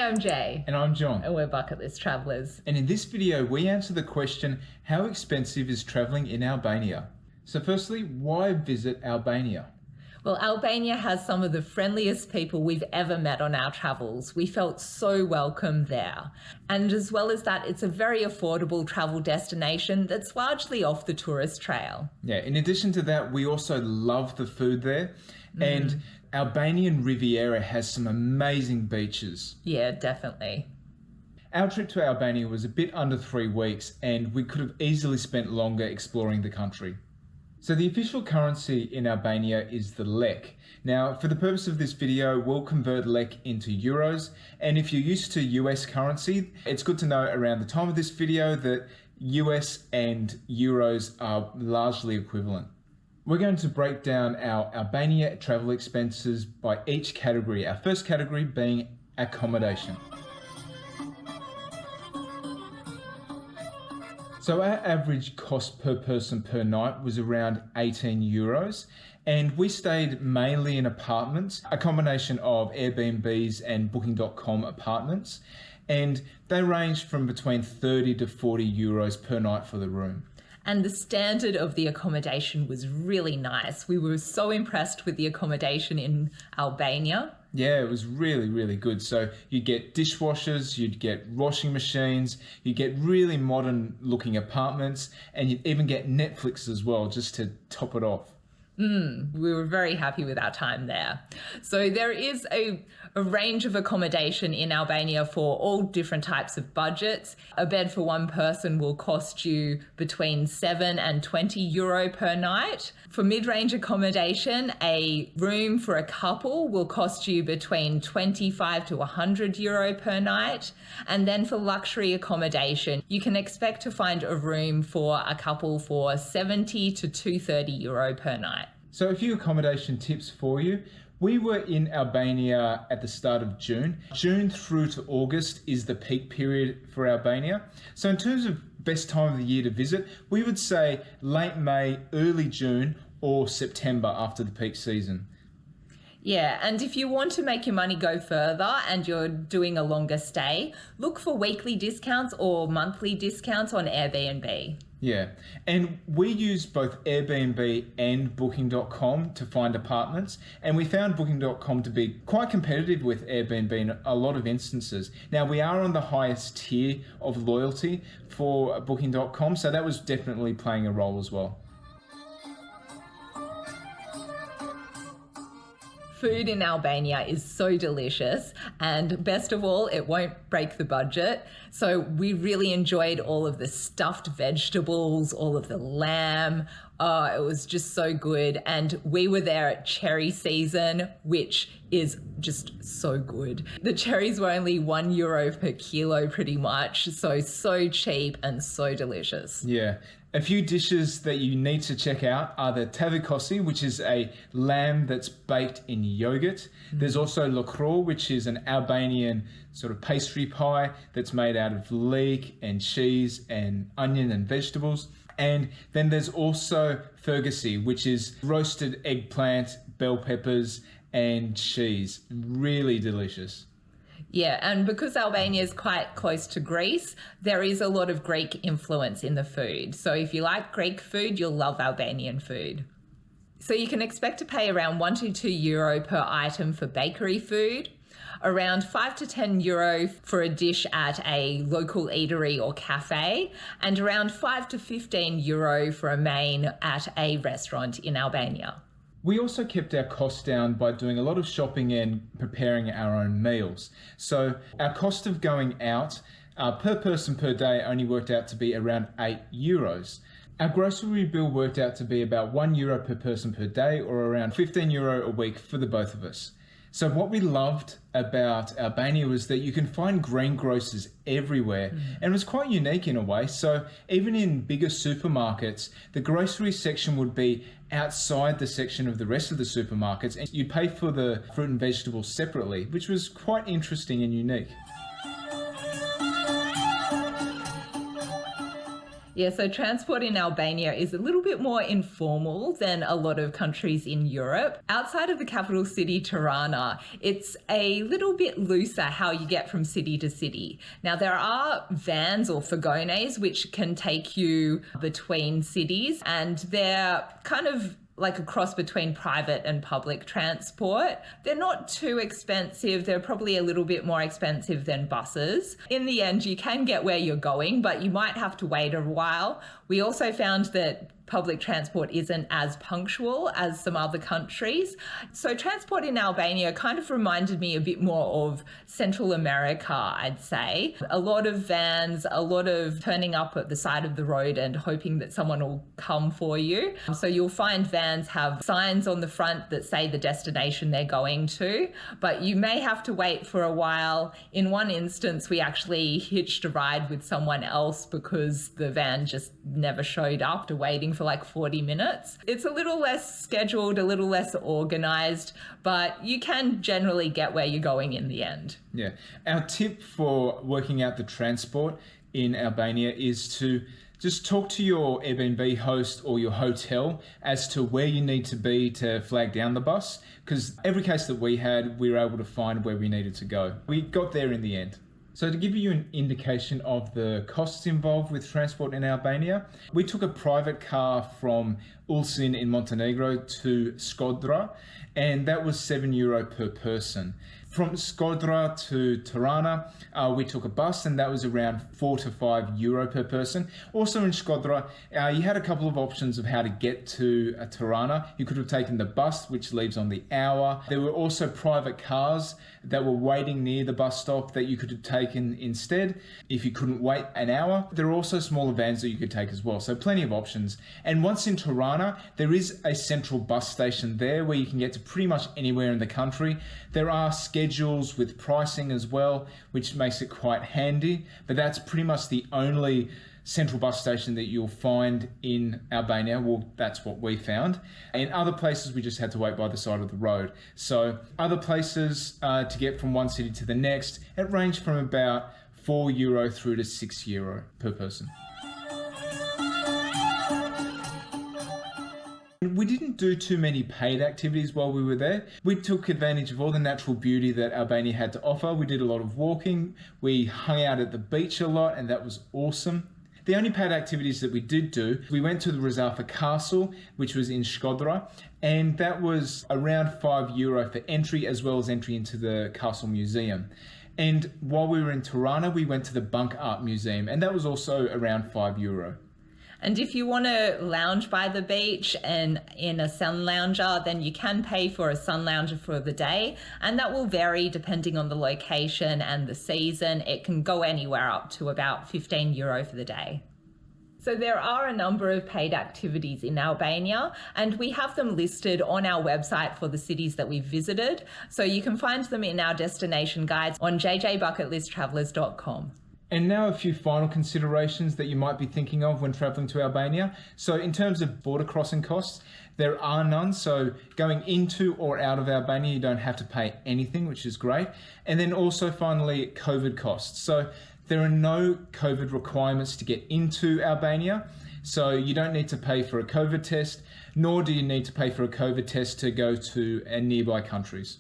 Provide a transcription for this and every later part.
I'm Jay. And I'm John. And we're Bucket List Travellers. And in this video, we answer the question, how expensive is travelling in Albania? So firstly, why visit Albania? Well, Albania has some of the friendliest people we've ever met on our travels. We felt so welcome there. And as well as that, it's a very affordable travel destination that's largely off the tourist trail. Yeah, in addition to that, we also love the food there. And Albanian Riviera has some amazing beaches. Yeah, definitely. Our trip to Albania was a bit under 3 weeks, and we could have easily spent longer exploring the country. So the official currency in Albania is the lek. Now, for the purpose of this video, we'll convert lek into euros. And if you're used to US currency, it's good to know around the time of this video that US and euros are largely equivalent. We're going to break down our Albania travel expenses by each category. Our first category being accommodation. So our average cost per person per night was around 18 euros, and we stayed mainly in apartments, a combination of Airbnbs and Booking.com apartments, and they ranged from between 30 to 40 euros per night for the room. And the standard of the accommodation was really nice. We were so impressed with the accommodation in Albania. Yeah, it was really, really good. So you'd get dishwashers, you'd get washing machines, you'd get really modern looking apartments, and you'd even get Netflix as well, just to top it off. We were very happy with our time there. So there is a range of accommodation in Albania for all different types of budgets. A bed for one person will cost you between 7 and 20 euro per night. For mid-range accommodation, a room for a couple will cost you between 25 to 100 euro per night. And then for luxury accommodation, you can expect to find a room for a couple for 70 to 230 euro per night. So a few accommodation tips for you. We were in Albania at the start of June. June through to August is the peak period for Albania. So in terms of best time of the year to visit, we would say late May, early June, or September after the peak season. Yeah, and if you want to make your money go further and you're doing a longer stay, look for weekly discounts or monthly discounts on Airbnb. Yeah, and we use both Airbnb and Booking.com to find apartments, and we found Booking.com to be quite competitive with Airbnb in a lot of instances. Now, we are on the highest tier of loyalty for Booking.com, so that was definitely playing a role as well. Food in Albania is so delicious, and best of all, it won't break the budget. So we really enjoyed all of the stuffed vegetables, all of the lamb. It was just so good. And we were there at cherry season, which is just so good. The cherries were only €1 per kilo pretty much. So cheap and so delicious. Yeah. A few dishes that you need to check out are the tavikosi, which is a lamb that's baked in yogurt. There's also lakro, which is an Albanian sort of pastry pie that's made out of leek and cheese and onion and vegetables. And then there's also fergasi, which is roasted eggplant, bell peppers, and cheese. Really delicious. Yeah, and because Albania is quite close to Greece, there is a lot of Greek influence in the food. So if you like Greek food, you'll love Albanian food. So you can expect to pay around 1 to 2 euro per item for bakery food, around 5 to 10 euro for a dish at a local eatery or cafe, and around 5 to 15 euro for a main at a restaurant in Albania. We also kept our costs down by doing a lot of shopping and preparing our own meals. So our cost of going out per person per day only worked out to be around 8 euros. Our grocery bill worked out to be about 1 euro per person per day, or around 15 euro a week for the both of us. So what we loved about Albania was that you can find greengrocers everywhere, and it was quite unique in a way. So even in bigger supermarkets, the grocery section would be outside the section of the rest of the supermarkets, and you'd pay for the fruit and vegetables separately, which was quite interesting and unique. Yeah, so transport in Albania is a little bit more informal than a lot of countries in Europe. Outside of the capital city, Tirana, it's a little bit looser how you get from city to city. Now, there are vans or furgones which can take you between cities, and they're kind of like a cross between private and public transport. They're not too expensive. They're probably a little bit more expensive than buses. In the end, you can get where you're going, but you might have to wait a while. We also found that public transport isn't as punctual as some other countries. So transport in Albania kind of reminded me a bit more of Central America, I'd say. A lot of vans, a lot of turning up at the side of the road and hoping that someone will come for you. So you'll find vans have signs on the front that say the destination they're going to, but you may have to wait for a while. In one instance, we actually hitched a ride with someone else because the van just never showed up after waiting for like 40 minutes. It's a little less scheduled, a little less organized, but you can generally get where you're going in the end. Yeah. Our tip for working out the transport in Albania is to just talk to your Airbnb host or your hotel as to where you need to be to flag down the bus, because every case that we had, we were able to find where we needed to go. We got there in the end. So to give you an indication of the costs involved with transport in Albania, we took a private car from Ulcinj in Montenegro to Shkodra, and that was €7 per person. From Shkodra to Tirana, we took a bus, and that was around €4 to €5 per person. Also in Shkodra, you had a couple of options of how to get to Tirana. You could have taken the bus, which leaves on the hour. There were also private cars that were waiting near the bus stop that you could have taken instead if you couldn't wait an hour. There are also smaller vans that you could take as well, so plenty of options. And once in Tirana, there is a central bus station there where you can get to pretty much anywhere in the country. There are schedules with pricing as well, which makes it quite handy, but that's pretty much the only central bus station that you'll find in Albania. Well, that's what we found. In other places, we just had to wait by the side of the road. So other places to get from one city to the next, it ranged from about €4 through to €6 per person. We didn't do too many paid activities while we were there. We took advantage of all the natural beauty that Albania had to offer. We did a lot of walking. We hung out at the beach a lot, and that was awesome. The only paid activities that we did do, we went to the Razafa Castle, which was in Shkodra, and that was around €5 for entry, as well as entry into the Castle Museum. And while we were in Tirana, we went to the Bunk Art Museum, and that was also around €5. And if you want to lounge by the beach and in a sun lounger, then you can pay for a sun lounger for the day. And that will vary depending on the location and the season. It can go anywhere up to about €15 for the day. So there are a number of paid activities in Albania, and we have them listed on our website for the cities that we've visited. So you can find them in our destination guides on jjbucketlisttravelers.com. And now a few final considerations that you might be thinking of when traveling to Albania. So in terms of border crossing costs, there are none. So going into or out of Albania, you don't have to pay anything, which is great. And then also finally, COVID costs. So there are no COVID requirements to get into Albania. So you don't need to pay for a COVID test, nor do you need to pay for a COVID test to go to nearby countries.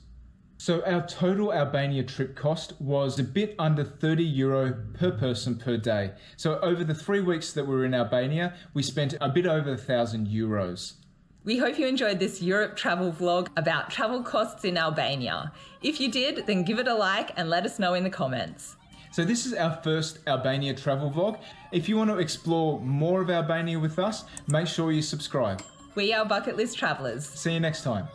So our total Albania trip cost was a bit under €30 per person per day. So over the 3 weeks that we were in Albania, we spent a bit over €1,000. We hope you enjoyed this Europe travel vlog about travel costs in Albania. If you did, then give it a like and let us know in the comments. So this is our first Albania travel vlog. If you want to explore more of Albania with us, make sure you subscribe. We are Bucket List Travelers. See you next time.